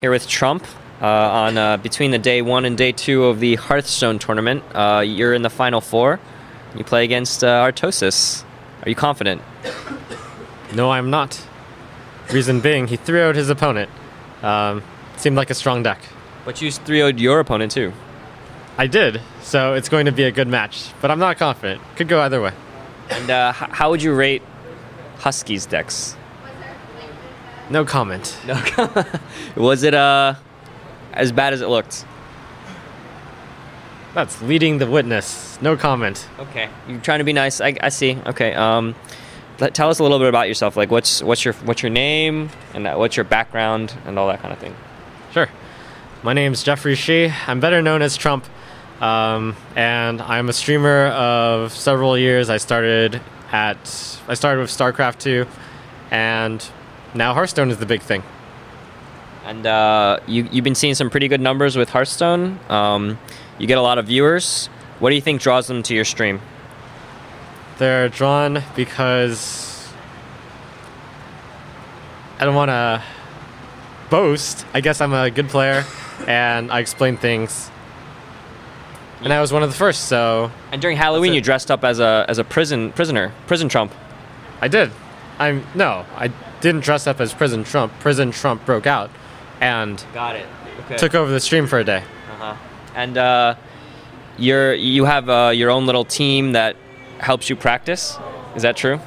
Here with Trump on between the day 1 and day 2 of the Hearthstone tournament. You're in the final 4. You play against Artosis. Are you confident? No, I'm not. Reason being, he 3-0'd his opponent. Seemed like a strong deck. But you 3-0'd your opponent too. I did, so it's going to be a good match. But I'm not confident. Could go either way. And how would you rate Husky's decks? No comment. No. Was it as bad as it looked? That's leading the witness. No comment. Okay, you're trying to be nice. I see. Okay. Tell us a little bit about yourself. Like, what's your name and what's your background and all that kind of thing. Sure. My name's Jeffrey Shee. I'm better known as Trump, and I'm a streamer of several years. I started with StarCraft 2, and now Hearthstone is the big thing. And you've been seeing some pretty good numbers with Hearthstone. You get a lot of viewers. What do you think draws them to your stream? They're drawn because I don't want to boast. I guess I'm a good player, and I explain things. And I was one of the first, so... And during Halloween, you dressed up as a prison Trump. I did. No, I didn't dress up as Prison Trump. Prison Trump broke out and Got it. Okay. took over the stream for a day. And you have your own little team that helps you practice. Is that true?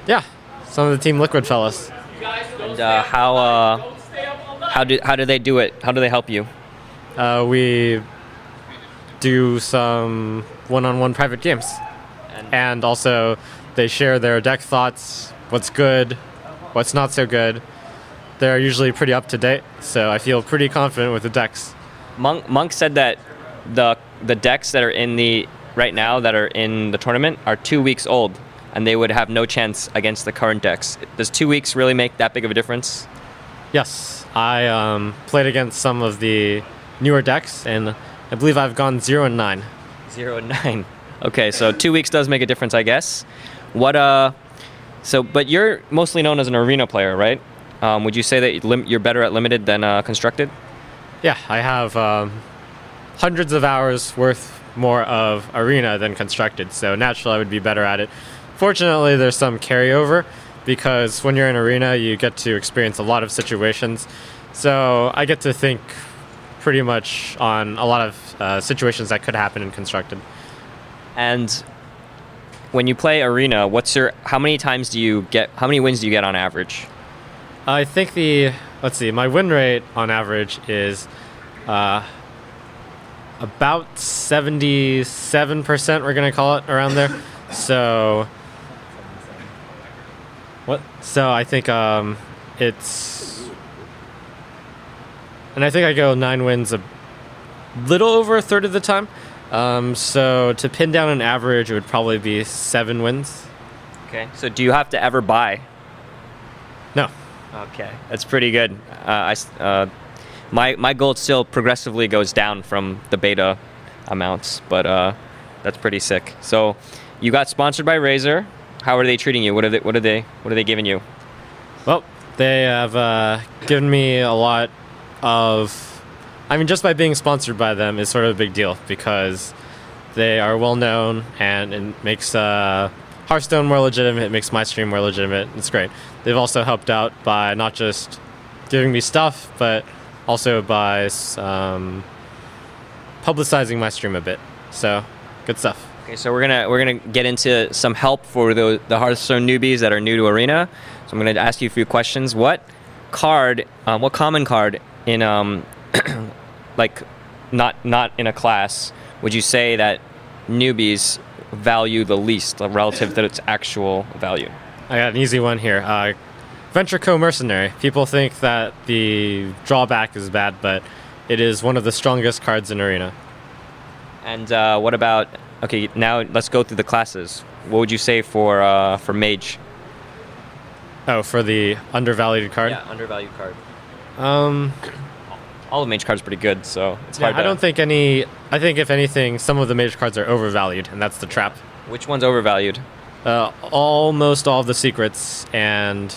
Yeah, some of the Team Liquid fellas. And how do they do it? How do they help you? We do some one-on-one private games, and also they share their deck thoughts, what's good, what's not so good. They're usually pretty up to date, so I feel pretty confident with the decks. Monk said that the decks that are right now that are in the tournament are 2 weeks old, and they would have no chance against the current decks. Does 2 weeks really make that big of a difference? Yes, I played against some of the newer decks, and I believe I've gone 0-9. 0-9. Okay, so 2 weeks does make a difference, I guess. But you're mostly known as an arena player, right? Would you say that you're better at limited than constructed? Yeah, I have hundreds of hours worth more of arena than constructed, so naturally I would be better at it. Fortunately, there's some carryover, because when you're in arena, you get to experience a lot of situations. So I get to think pretty much on a lot of situations that could happen in constructed. And when you play arena, how many wins do you get on average? I think my win rate on average is about 77%, we're going to call it, around there. So I think it's... And I think I go 9 wins a little over a third of the time. So to pin down an average, it would probably be 7 wins. Okay. So do you have to ever buy? No. Okay, that's pretty good. My gold still progressively goes down from the beta amounts, but that's pretty sick. So you got sponsored by Razer. How are they treating you? What are they giving you? Well, they have given me a lot of... I mean, just by being sponsored by them is sort of a big deal, because they are well known, and it makes Hearthstone more legitimate, it makes my stream more legitimate. It's great. They've also helped out by not just giving me stuff, but also by publicizing my stream a bit. So, good stuff. Okay, so we're gonna get into some help for the Hearthstone newbies that are new to Arena. So I'm gonna ask you a few questions. What common card in like not in a class would you say that newbies value the least relative to its actual value? I got an easy one here. Venture Co Mercenary. People think that the drawback is bad, but it is one of the strongest cards in Arena. And what about... Okay, now let's go through the classes. What would you say for Mage? Oh, for the undervalued card? Yeah, undervalued card. All the Mage cards are pretty good, so it's hard to... I don't think any... I think, if anything, some of the Mage cards are overvalued, and that's the trap. Which one's overvalued? Almost all of the secrets, and...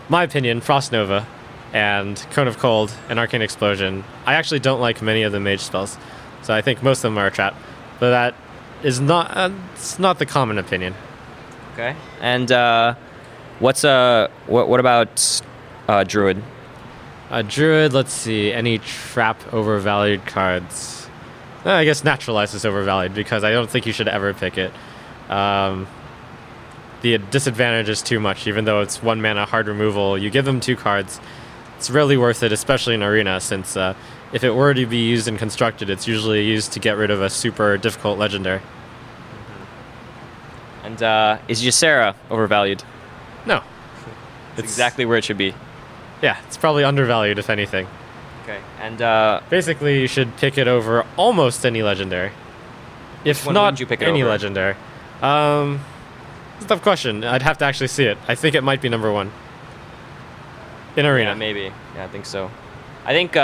my opinion, Frost Nova. and Cone of Cold, and Arcane Explosion. I actually don't like many of the mage spells, so I think most of them are a trap. But that is not it's not the common opinion. Okay. And what about Druid? Druid, let's see, any trap overvalued cards. I guess Naturalize is overvalued because I don't think you should ever pick it. The disadvantage is too much, even though it's 1 mana hard removal. You give them 2 cards. It's really worth it, especially in Arena, since if it were to be used in Constructed, it's usually used to get rid of a super difficult legendary. And is Ysera overvalued? No. It's exactly where it should be. Yeah, it's probably undervalued, if anything. Okay. And basically, you should pick it over almost any legendary. If not you pick it any over? legendary. It's a tough question. I'd have to actually see it. I think it might be number 1. In Arena. Yeah, maybe. Yeah, I think so. I think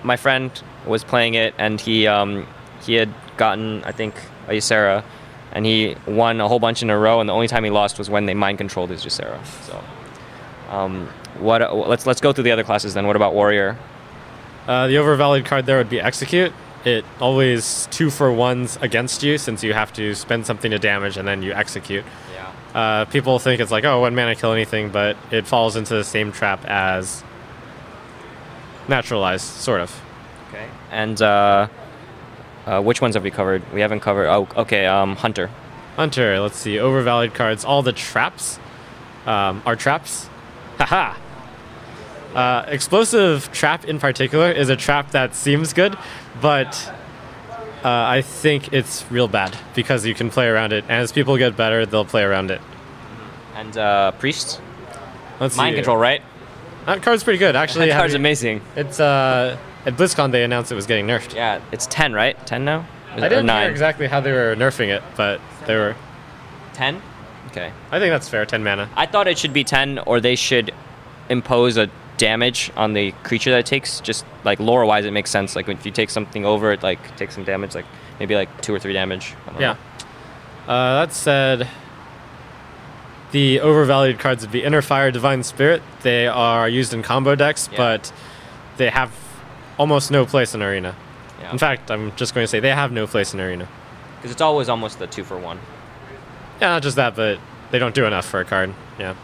my friend was playing it, and he had gotten, I think, a Ysera, and he won a whole bunch in a row, and the only time he lost was when they mind controlled his Ysera. So, let's go through the other classes then. What about Warrior? The overvalued card there would be Execute. It always 2 for 1s against you, since you have to spend something to damage and then you execute. Yeah. People think it's like, oh, 1 mana kill anything, but it falls into the same trap as Naturalize, sort of. Okay. And which ones have we covered? We haven't covered. Oh, okay. Hunter. Hunter, let's see. Overvalued cards. All the traps are traps. Haha! Explosive Trap in particular is a trap that seems good, but I think it's real bad because you can play around it, and as people get better, they'll play around it. And Priest? Let's Mind see. control, right? That card's pretty good, actually. That card's amazing. It's at BlizzCon they announced it was getting nerfed. Yeah, it's 10, right? 10 now? I didn't or 9? hear exactly how they were nerfing it, but they were. 10? Okay. I think that's fair. 10 mana. I thought it should be 10, or they should impose a damage on the creature that it takes. Just like lore wise, it makes sense. Like if you take something over, it like takes some damage, like maybe like 2 or 3 damage. I don't know. That said, the overvalued cards would be Inner Fire, Divine Spirit. They are used in combo decks, but they have almost no place in Arena. Yeah. In fact, I'm just going to say they have no place in Arena. Because it's always almost the 2 for 1. Yeah, not just that, but they don't do enough for a card. Yeah.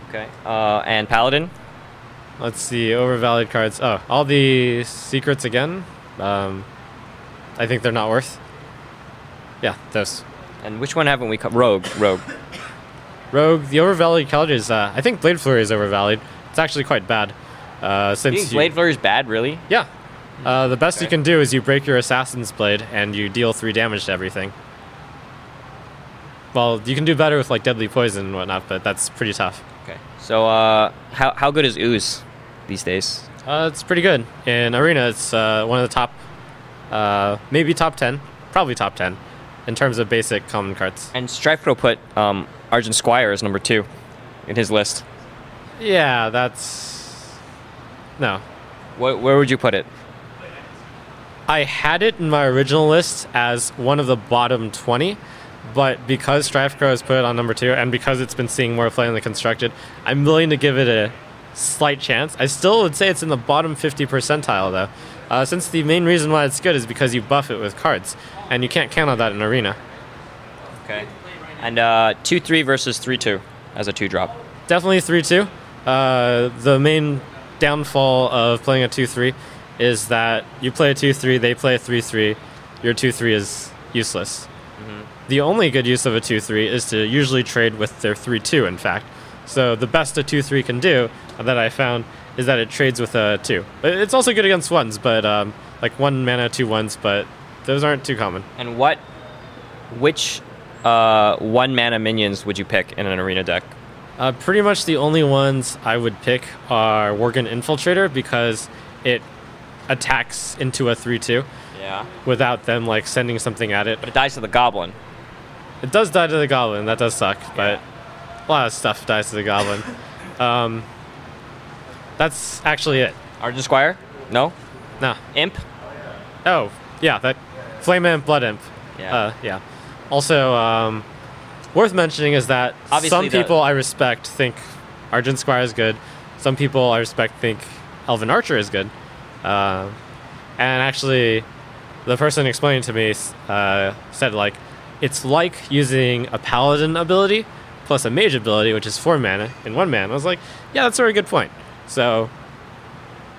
Okay. And Paladin? Let's see, overvalued cards. Oh, all the secrets again. I think they're not worth. Yeah, those. And which one haven't we covered? Rogue. Rogue, the overvalued card is, I think Blade Flurry is overvalued. It's actually quite bad. You think Blade Flurry is bad, really? Yeah. The best you can do is you break your Assassin's Blade and you deal 3 damage to everything. Well, you can do better with like Deadly Poison and whatnot, but that's pretty tough. Okay. So, how good is Ooze these days? It's pretty good. In Arena, it's one of the top, maybe top 10, probably top 10, in terms of basic common cards. And Strife Pro put Argent Squire as number 2 in his list. Yeah, that's... No. Where would you put it? I had it in my original list as one of the bottom 20, but because Strife Crow has put it on number 2, and because it's been seeing more play in the Constructed, I'm willing to give it a slight chance. I still would say it's in the bottom 50 percentile, though, since the main reason why it's good is because you buff it with cards, and you can't count on that in Arena. Okay. And 2-3 versus 3-2 as a 2-drop. Definitely 3-2. The main downfall of playing a 2-3 is that you play a 2-3, they play a 3-3, your 2-3 is useless. The only good use of a 2-3 is to usually trade with their 3-2, in fact. So the best a 2-3 can do, that I found, is that it trades with a 2. It's also good against 1s, but like 1 mana, 2 1s, but those aren't too common. And which 1 mana minions would you pick in an Arena deck? Pretty much the only ones I would pick are Worgen Infiltrator, because it attacks into a 3-2 without them like sending something at it. But it dies to the Goblin. It does die to the Goblin, that does suck, but a lot of stuff dies to the Goblin. That's actually it. Argent Squire? No? No. Imp? Oh, yeah, that Flame Imp, Blood Imp. Yeah. Also, worth mentioning is that Obviously some people I respect think Argent Squire is good. some people I respect think Elven Archer is good. And actually, the person explaining to me said, like, it's like using a Paladin ability plus a Mage ability, which is 4 mana in 1 mana. I was like, yeah, that's a very good point. So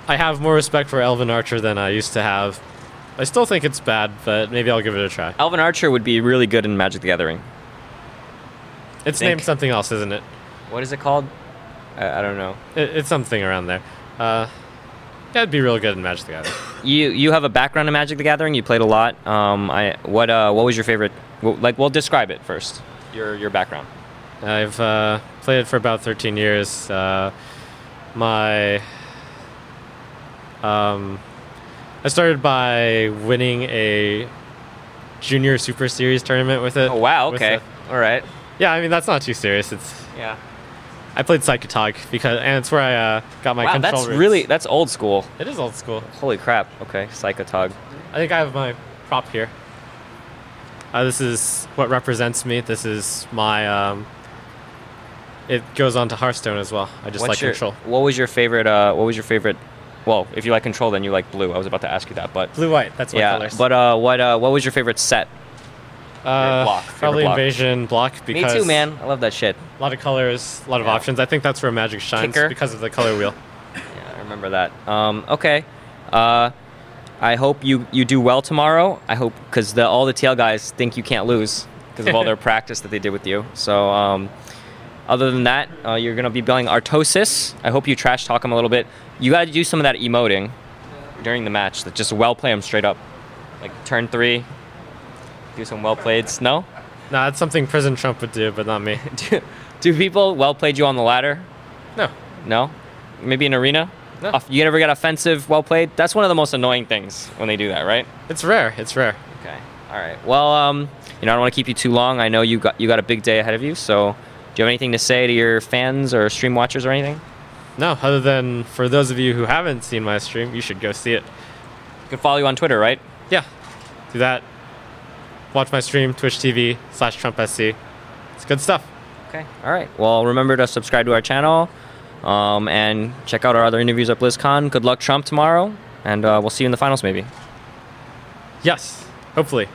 I have more respect for Elven Archer than I used to have. I still think it's bad, but maybe I'll give it a try. Elven Archer would be really good in Magic the Gathering. It's named something else, isn't it? What is it called? I don't know. It's something around there. Yeah, it'd be real good in Magic the Gathering. You have a background in Magic the Gathering. You played a lot. What was your favorite? Well, describe it first. Your background. I've played it for about 13 years. I started by winning a junior Super Series tournament with it. Oh wow! Okay, all right. Yeah, I mean that's not too serious. Yeah. I played Psychotog and it's where I got my control roots. That's old school. It is old school. Holy crap! Okay, Psychotog. I think I have my prop here. This is what represents me. This is my. It goes on to Hearthstone as well. I just like control. What was your favorite? Well, if you like control, then you like blue. I was about to ask you that, but blue-white. That's my colors. But what was your favorite set? Probably block. Invasion block. Because me too, man. I love that shit. A lot of colors, a lot of options. I think that's where Magic shines because of the color wheel. Yeah, I remember that. Okay. I hope you do well tomorrow. I hope because all the TL guys think you can't lose because of all their practice that they did with you. So. Other than that, you're going to be building Artosis. I hope you trash talk him a little bit. You got to do some of that emoting during the match. That just well play him straight up. Like turn 3, do some well playeds. No? No, that's something Prison Trump would do, but not me. do people well played you on the ladder? No. No? Maybe in arena? No. You never get offensive well played? That's one of the most annoying things when they do that, right? It's rare. Okay. All right. Well, I don't want to keep you too long. I know you got a big day ahead of you, so. Do you have anything to say to your fans or stream watchers or anything? No, other than for those of you who haven't seen my stream, you should go see it. You can follow you on Twitter, right? Yeah, do that. Watch my stream, Twitch TV/TrumpSC. It's good stuff. Okay, all right. Well, remember to subscribe to our channel and check out our other interviews at Blizzcon. Good luck, Trump, tomorrow, and we'll see you in the finals maybe. Yes, hopefully.